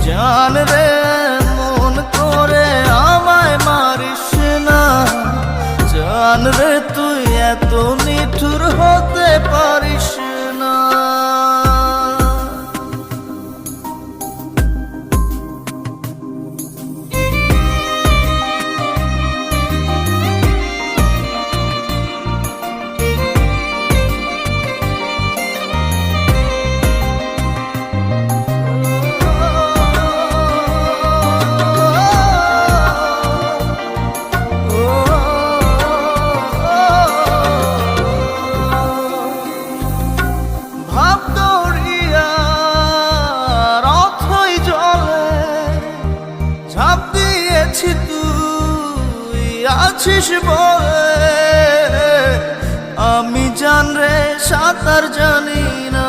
জান রে মন করে আমায় মারিস না, জান রে তুই এত নিঠুর হতে পারিস না। ঝাঁপ দিয়েছি তুই আছিস বলে, আমি জান রে সাঁতার জানি না।